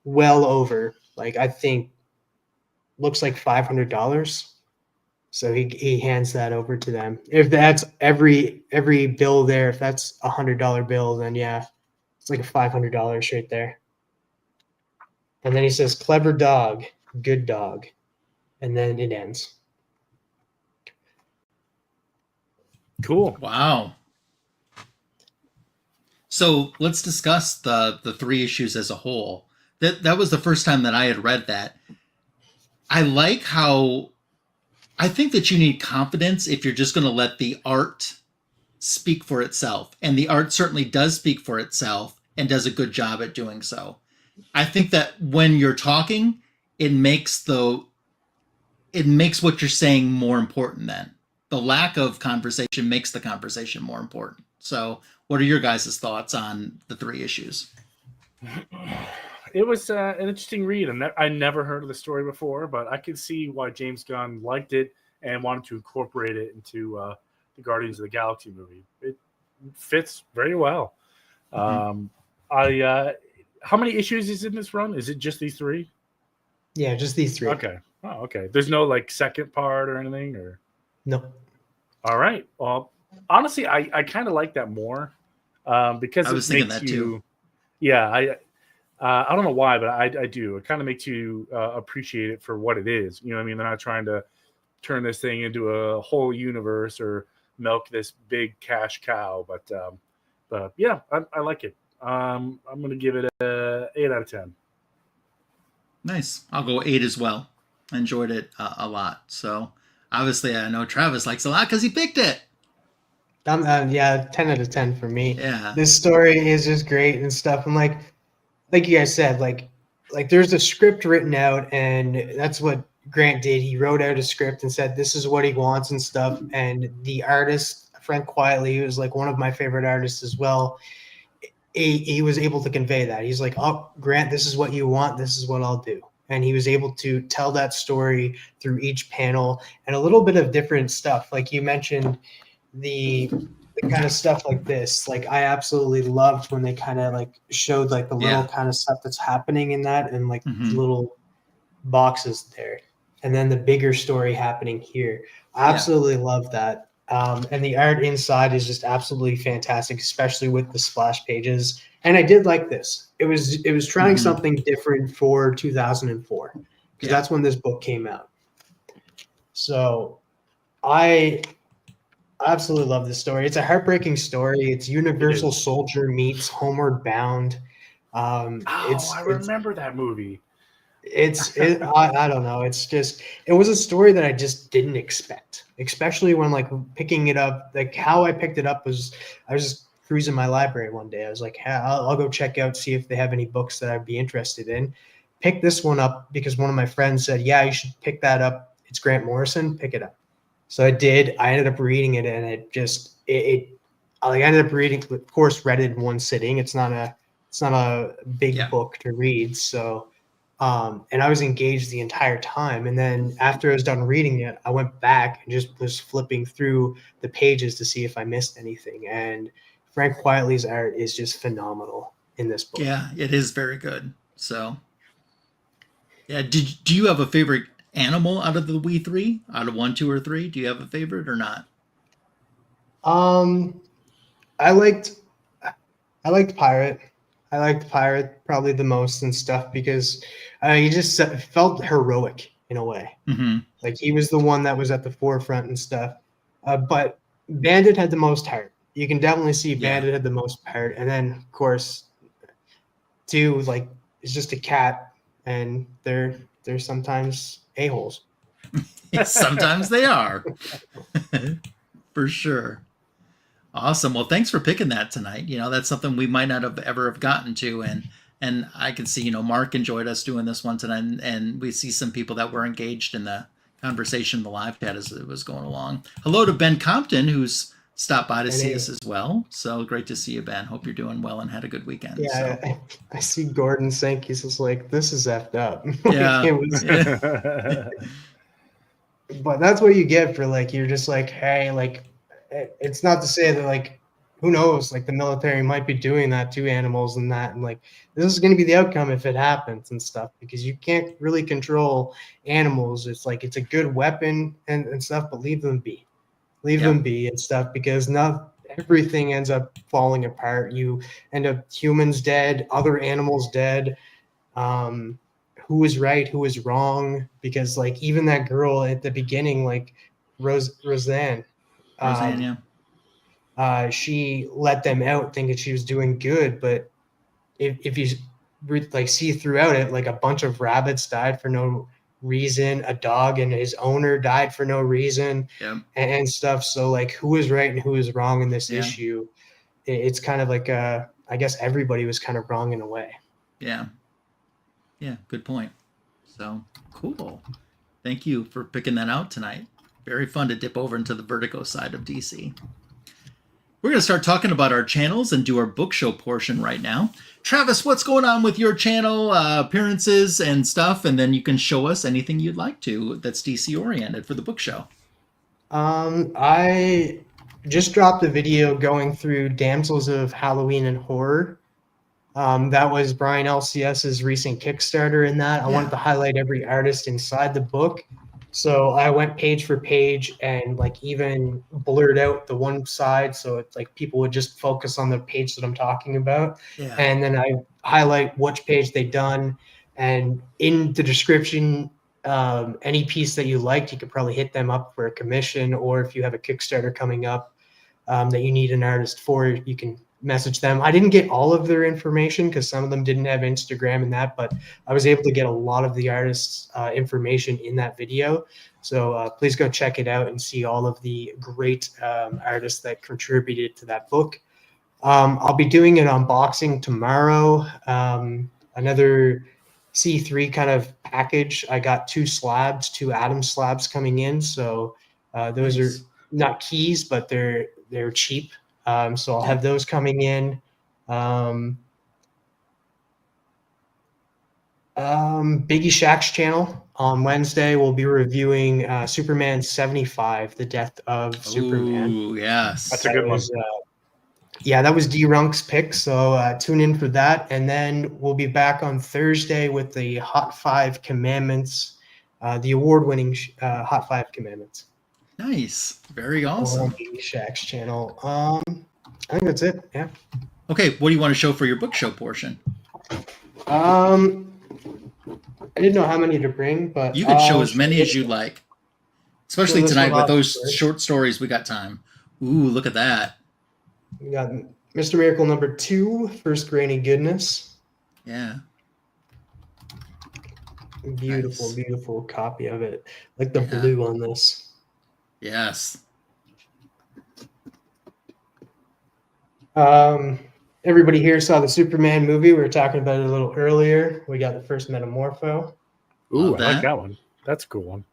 well over, like, I think, looks like $500. So he hands that over to them. If that's every bill there, if that's $100 bill, then yeah, it's like a $500 right there. And then he says, "Clever dog, good dog," and then it ends. Cool. Wow. So let's discuss the 3 issues as a whole. That was the first time that I had read that. I like how I think that you need confidence if you're just going to let the art speak for itself. And the art certainly does speak for itself and does a good job at doing so. I think that when you're talking, it makes what you're saying more important then. The lack of conversation makes the conversation more important. So what are your guys' thoughts on the 3 issues? It was an interesting read. I never heard of the story before, but I could see why James Gunn liked it and wanted to incorporate it into the Guardians of the Galaxy movie. It fits very well. Mm-hmm. How many issues is in this run? Is it just these 3? Yeah, just these 3. Okay. Oh, okay. There's no like second part or anything, or No. All right. Well, honestly, I kind of like that more because I was thinking that too. Yeah, I don't know why, but I do. It kind of makes you appreciate it for what it is. You know what I mean? They're not trying to turn this thing into a whole universe or milk this big cash cow. But yeah, I like it. I'm going to give it a 8 out of 10. Nice. I'll go 8 as well. I enjoyed it a lot. So obviously I know Travis likes it a lot because he picked it. Yeah, 10 out of 10 for me. Yeah. This story is just great and stuff. I'm like you guys said, like there's a script written out, and that's what Grant did. He wrote out a script and said this is what he wants and stuff. And the artist, Frank Quietly, who is like one of my favorite artists as well, he was able to convey that. He's like, "Oh, Grant, this is what you want. This is what I'll do." And he was able to tell that story through each panel and a little bit of different stuff. Like you mentioned, the kind of stuff like this, like I absolutely loved when they kind of like showed like the little kind of stuff that's happening in that and like the little boxes there, and then the bigger story happening here. I absolutely love that. And the art inside is just absolutely fantastic, especially with the splash pages. And I did like this. It was trying something different for 2004 because that's when this book came out. So I absolutely love this story. It's a heartbreaking story. It's Universal Soldier meets Homeward Bound. I remember that movie. I don't know. It's just, it was a story that I just didn't expect, especially when like picking it up. Like how I picked it up was I was just cruising my library one day. I was like, hey, I'll go check out, see if they have any books that I'd be interested in. Pick this one up because one of my friends said, yeah, you should pick that up. It's Grant Morrison. Pick it up. So I did. I ended up reading it, and I ended up reading. Of course, read it in one sitting. It's not a big book to read. So, and I was engaged the entire time. And then after I was done reading it, I went back and just was flipping through the pages to see if I missed anything. And Frank Quietly's art is just phenomenal in this book. Yeah, it is very good. So, yeah. Do you have a favorite animal out of the We3? Out of 1, 2, or 3? Do you have a favorite or not? I liked Pirate. I liked Pirate probably the most and stuff because he just felt heroic in a way. Like he was the one that was at the forefront and stuff. But Bandit had the most heart. You can definitely see Bandit had the most heart. And then, of course, too, like, is just a cat, and they're sometimes a-holes. Sometimes they are. For sure. Awesome. Well, thanks for picking that tonight. That's something we might not have ever have gotten to, and I can see, Mark enjoyed us doing this one tonight, and we see some people that were engaged in the conversation in the live chat as it was going along. Hello to Ben Compton, who's stopped by to see us as well. So great to see you, Ben. Hope you're doing well and had a good weekend. Yeah, so. I see Gordon Sink. He's just like, this is effed up. Yeah. But that's what you get for, like, you're just like, hey, like, it's not to say that, like, who knows, like, the military might be doing that to animals and that, and like, this is going to be the outcome if it happens and stuff, because you can't really control animals. It's like, it's a good weapon and stuff, but leave them be. Leave them be and stuff, because not everything ends up falling apart. You end up humans dead, other animals dead. Who is right, who is wrong? Because, like, even that girl at the beginning, like Roseanne, she let them out thinking she was doing good, but if you like see throughout it, like, a bunch of rabbits died for no reason, a dog and his owner died for no reason, and stuff. So, like, who is right and who is wrong in this issue? It's kind of like, I guess everybody was kind of wrong in a way. Yeah, good point. So cool. Thank you for picking that out tonight. Very fun to dip over into the Vertigo side of DC. We're going to start talking about our channels and do our book show portion right now. Travis, what's going on with your channel, appearances and stuff? And then you can show us anything you'd like to that's DC oriented for the book show. I just dropped a video going through Damsels of Halloween and Horror. That was Brian LCS's recent Kickstarter in that. I wanted to highlight every artist inside the book. So I went page for page and, like, even blurred out the one side so it's like people would just focus on the page that I'm talking about. And then I highlight which page they done. And in the description, any piece that you liked, you could probably hit them up for a commission, or if you have a Kickstarter coming up that you need an artist for, you can message them. I didn't get all of their information because some of them didn't have Instagram and that, but I was able to get a lot of the artists' information in that video. So please go check it out and see all of the great artists that contributed to that book. I'll be doing an unboxing tomorrow. Another C3 kind of package. I got two Atom slabs coming in. So those are not keys, but they're cheap. So I'll have those coming in. Biggie Shack's channel on Wednesday, we'll be reviewing Superman 75, The Death of Superman. Ooh, yes. That's a good one. That was D-Runk's pick, so tune in for that. And then we'll be back on Thursday with the Hot 5 Commandments, the award-winning Hot 5 Commandments. Nice. Very awesome. Biggie Shack's channel. I think that's it. Yeah. Okay, what do you want to show for your book show portion? I didn't know how many to bring, but you can show as many as you like. Especially tonight with those short stories, we got time. Ooh, look at that. We got Mr. Miracle #2, First Grainy Goodness. Yeah. Beautiful, beautiful copy of it. Like the blue on this. Yes. Everybody here saw the Superman movie. We were talking about it a little earlier. We got the first Metamorpho. Ooh, I like that one. That's a cool one.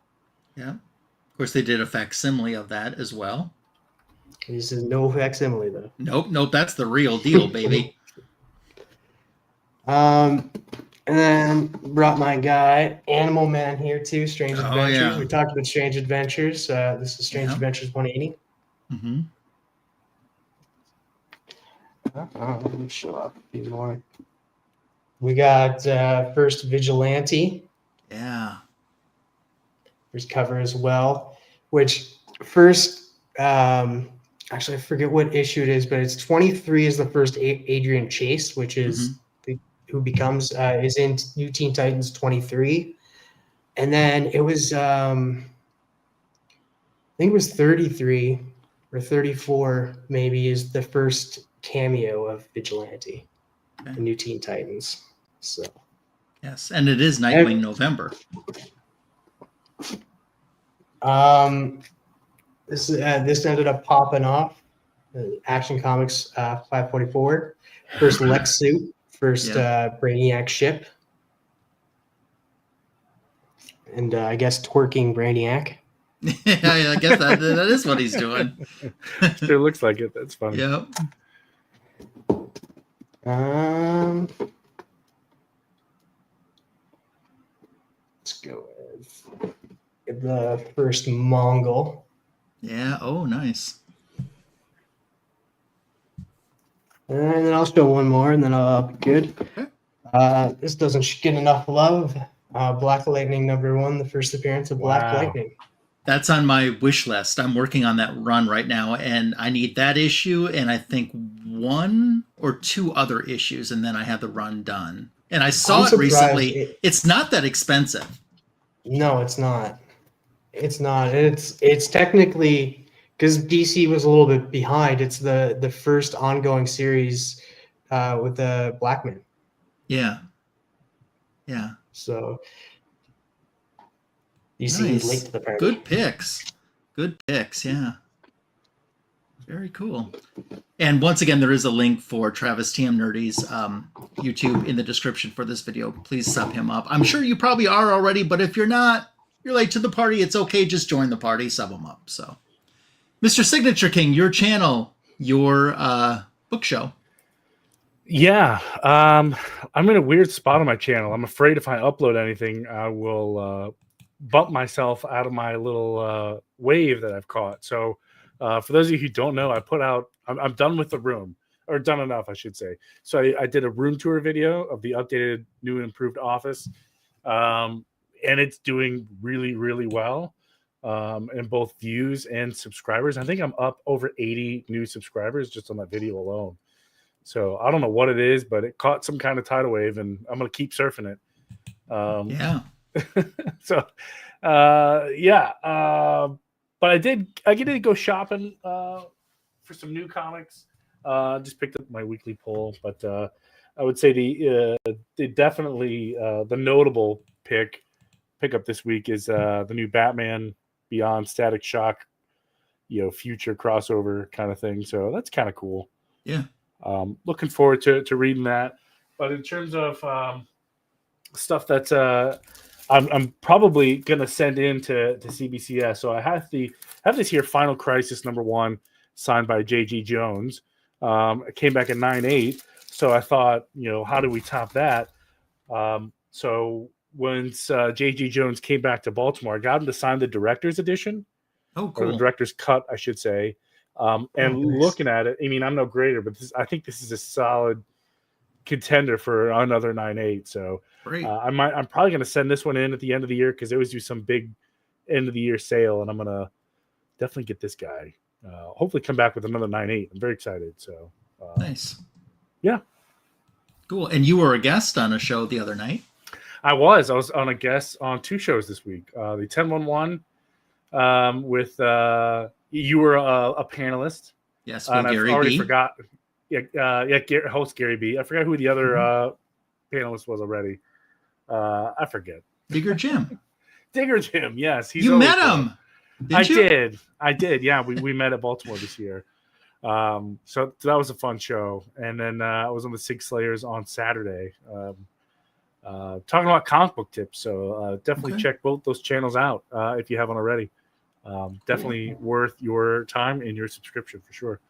Yeah. Of course, they did a facsimile of that as well. This is no facsimile, though. Nope. That's the real deal, baby. And then brought my guy, Animal Man, here too. Strange Adventures. Yeah. We talked about Strange Adventures. This is Strange Adventures 180. Mm-hmm. Let me show up a few more. We got First Vigilante. Yeah. First cover as well. Which first, actually I forget what issue it is, but it's 23 is the first Adrian Chase, which is who becomes is in New Teen Titans 23, and then it was I think it was 33 or 34 maybe is the first cameo of Vigilante. the new Teen Titans. So yes, and it is Nightwing November. This ended up popping off. Action Comics 544. First Lex suit. First Brainiac ship. And I guess twerking Brainiac. Yeah, I guess that is what he's doing. Sure looks like it. That's funny. Yep. Let's go with the first Mongol. Yeah. Oh, nice. And then I'll show one more, and then I'll be good. Okay. This doesn't get enough love. Black Lightning #1, the first appearance of Black Lightning. That's on my wish list. I'm working on that run right now, and I need that issue, and I think 1 or 2 other issues, and then I have the run done. And I saw it recently. It's not that expensive. No, it's not. It's not. It's technically, because DC was a little bit behind. It's the first ongoing series with the Black Man. Yeah. Yeah. So DC late to the party. Good picks. Good picks. Yeah. Very cool. And once again, there is a link for Travis TM Nerdy's YouTube in the description for this video. Please sub him up. I'm sure you probably are already, but if you're not, you're late to the party. It's okay. Just join the party. Sub him up. So, Mr. Signature King, your channel, your book show. Yeah, I'm in a weird spot on my channel. I'm afraid if I upload anything, I will bump myself out of my little wave that I've caught. So for those of you who don't know, I put out, I'm done with the room, or done enough, I should say. So I did a room tour video of the updated, new and improved office. And it's doing really, really well in both views and subscribers. I think I'm up over 80 new subscribers just on that video alone. So I don't know what it is, but it caught some kind of tidal wave, and I'm going to keep surfing it. Yeah. So, but I did go shopping for some new comics. Just picked up my weekly poll, but I would say the definitely the notable pickup this week is the new Batman Beyond Static Shock, future crossover kind of thing. So that's kind of cool. Yeah. Looking forward to reading that. But in terms of stuff that's I'm probably gonna send in to CBCS. So I have this here, Final Crisis #1, signed by J.G. Jones. It came back in 9.8. So I thought, how do we top that? So once J.G. Jones came back to Baltimore, I got him to sign the director's edition. Oh, cool. Or the director's cut, I should say. Looking at it, I mean, I'm no grader, but I think this is a solid contender for another 9.8. So I'm probably going to send this one in at the end of the year, because they always do some big end of the year sale, and I'm going to definitely get this guy. Hopefully come back with another 9.8. I'm very excited. So nice. Yeah. Cool. And you were a guest on a show the other night. I was on a guest on 2 shows this week. The 10-1-1 with you were a panelist. Yes, and Gary I've already B. forgot. Host Gary B. I forgot who the other panelist was already. I forget. Digger Jim. Digger Jim. Yes, you met him. I did. Yeah, we met at Baltimore this year. So that was a fun show. And then I was on the Sig Slayers on Saturday, talking about comic book tips. So definitely check both those channels out if you haven't already. Definitely worth your time and your subscription for sure.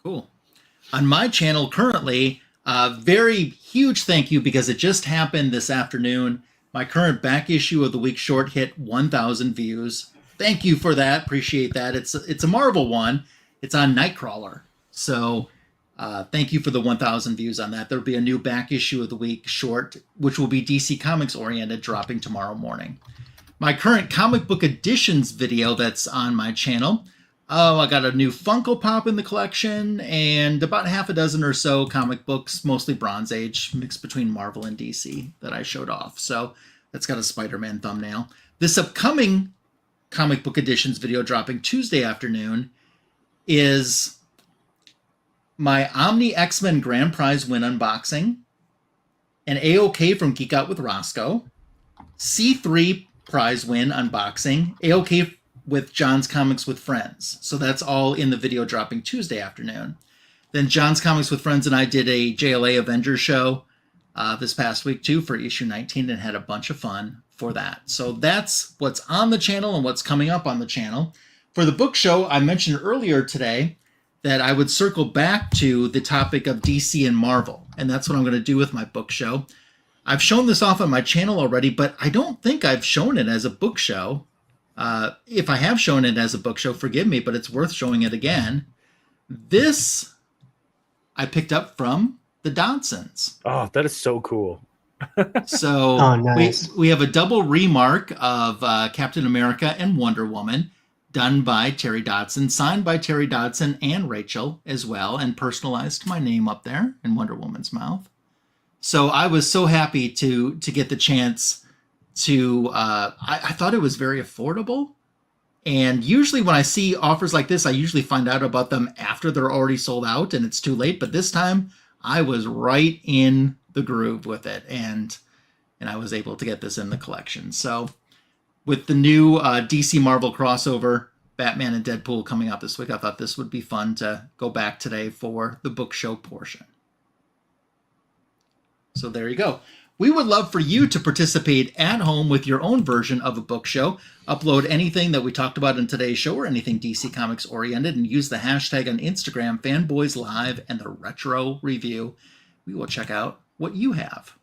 Cool. On my channel currently, very huge thank you, because it just happened this afternoon. My current back issue of the week short hit 1,000 views. Thank you for that. Appreciate that. It's a Marvel one. It's on Nightcrawler. So thank you for the 1,000 views on that. There'll be a new back issue of the week short, which will be DC Comics oriented, dropping tomorrow morning. My current comic book editions video that's on my channel. I got a new Funko Pop in the collection, and about half a dozen or so comic books, mostly Bronze Age, mixed between Marvel and DC, that I showed off. So that's got a Spider-Man thumbnail. This upcoming comic book editions video, dropping Tuesday afternoon, is my Omni X-Men Grand Prize win unboxing. an AOK from Geek Out with Roscoe, C3 prize win unboxing, AOK with John's Comics with Friends. So that's all in the video dropping Tuesday afternoon. Then John's Comics with Friends and I did a JLA Avengers show this past week too for issue 19 and had a bunch of fun for that. So that's what's on the channel and what's coming up on the channel. For the book show, I mentioned earlier today that I would circle back to the topic of DC and Marvel, and that's what I'm going to do with my book show. I've shown this off on my channel already, but I don't think I've shown it as a book show. If I have shown it as a book show, forgive me, but it's worth showing it again. This I picked up from the Dodsons. Oh, that is so cool. So nice. we have a double remark of Captain America and Wonder Woman, done by Terry Dodson, signed by Terry Dodson and Rachel as well, and personalized my name up there in Wonder Woman's mouth. So I was so happy to get the chance to, I thought it was very affordable. And usually when I see offers like this, I usually find out about them after they're already sold out and it's too late. But this time I was right in the groove with it, and I was able to get this in the collection. So with the new DC Marvel crossover, Batman and Deadpool coming out this week, I thought this would be fun to go back today for the book show portion. So there you go. We would love for you to participate at home with your own version of a book show. Upload anything that we talked about in today's show or anything DC Comics oriented, and use the hashtag on Instagram, Fanboys Live and the Retro Review. We will check out what you have.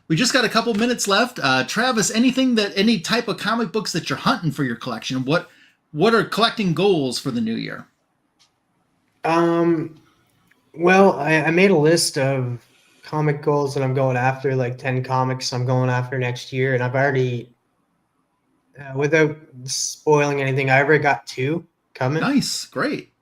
We just got a couple minutes left. Travis, any type of comic books that you're hunting for your collection? What are collecting goals for the new year? Well, I made a list of comic goals that I'm going after, like 10 comics I'm going after next year, and I've already, without spoiling anything, I already got 2 coming. Nice, great.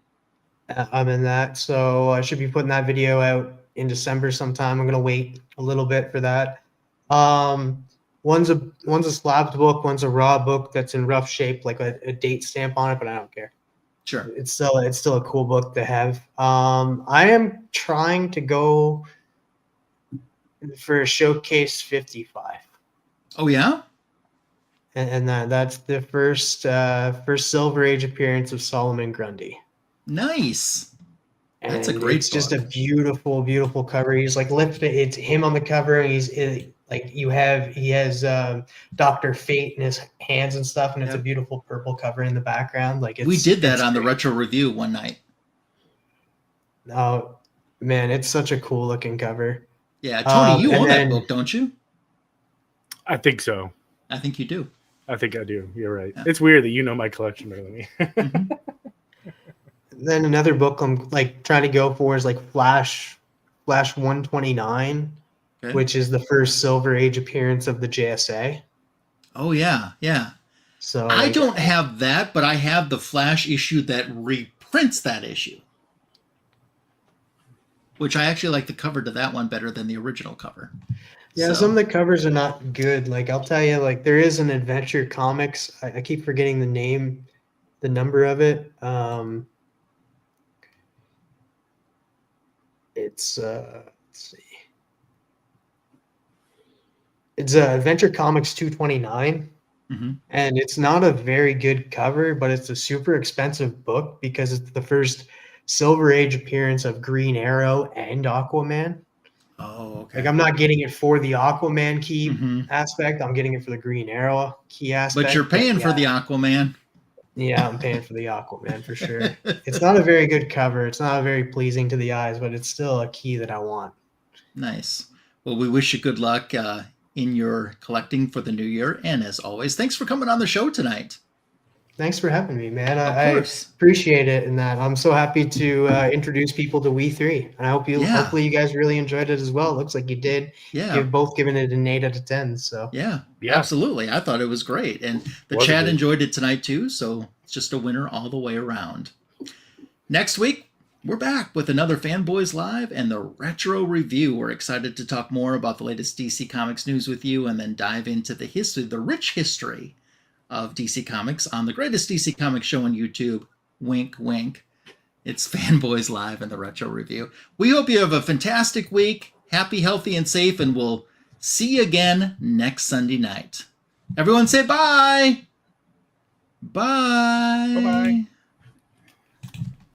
I'm in that, so I should be putting that video out in December sometime. I'm gonna wait a little bit for that. One's a slabbed book, one's a raw book that's in rough shape, like a date stamp on it, but I don't care. Sure. It's still a cool book to have. I am trying to go for a Showcase 55. Oh yeah? And that's the first Silver Age appearance of Solomon Grundy. Nice. That's a And great it's just a book. beautiful, beautiful cover. He's like lifted. It's him on the cover, and he has Dr. Fate in his hands and stuff, and it's a beautiful purple cover in the background. We did that on the Retro Review one night. Oh man, it's such a cool looking cover. Yeah, Tony, you own that book, don't you? I think so. I think you do. I think I do. You're right. Yeah. It's weird that you know my collection better than me. Mm-hmm. Then another book I'm like trying to go for is like Flash 129, Okay. which is the first Silver Age appearance of the JSA. Oh yeah, yeah. So I don't have that, but I have the Flash issue that reprints that issue, which I actually like the cover to that one better than the original cover. Yeah, So- some of the covers are not good. Like I'll tell you, like there is an Adventure Comics. I keep forgetting the number of it. It's let's see. It's Adventure Comics 229, Mhm. and it's not a very good cover, but it's a super expensive book because it's the first Silver Age appearance of Green Arrow and Aquaman. Oh, okay. Like I'm not getting it for the Aquaman key Mhm. aspect. I'm getting it for the Green Arrow key aspect. But you're paying for yeah. the Aquaman. Yeah, I'm paying for the Aquaman for sure. It's not a very good cover. It's not very pleasing to the eyes, but it's still a key that I want. Nice. Well, we wish you good luck in your collecting for the new year. And as always, thanks for coming on the show tonight. Thanks for having me, man. Of I course. appreciate it, and that I'm so happy to introduce people to We3, and I hope hopefully you guys really enjoyed it as well. It looks like you did. Yeah. You've both given it an 8 out of 10. So Yeah, Yeah. absolutely. I thought it was great. And the Was chat good. enjoyed it tonight too. So it's just a winner all the way around. Next week, we're back with another Fanboys Live and the Retro Review. We're excited to talk more about the latest DC Comics news with you and then dive into the history, the rich history of DC Comics on the greatest DC Comics show on YouTube. Wink, wink. It's Fanboys Live and the Retro Review. We hope you have a fantastic week. Happy, healthy, and safe, and we'll see you again next Sunday night. Everyone say bye. Bye. Bye-bye.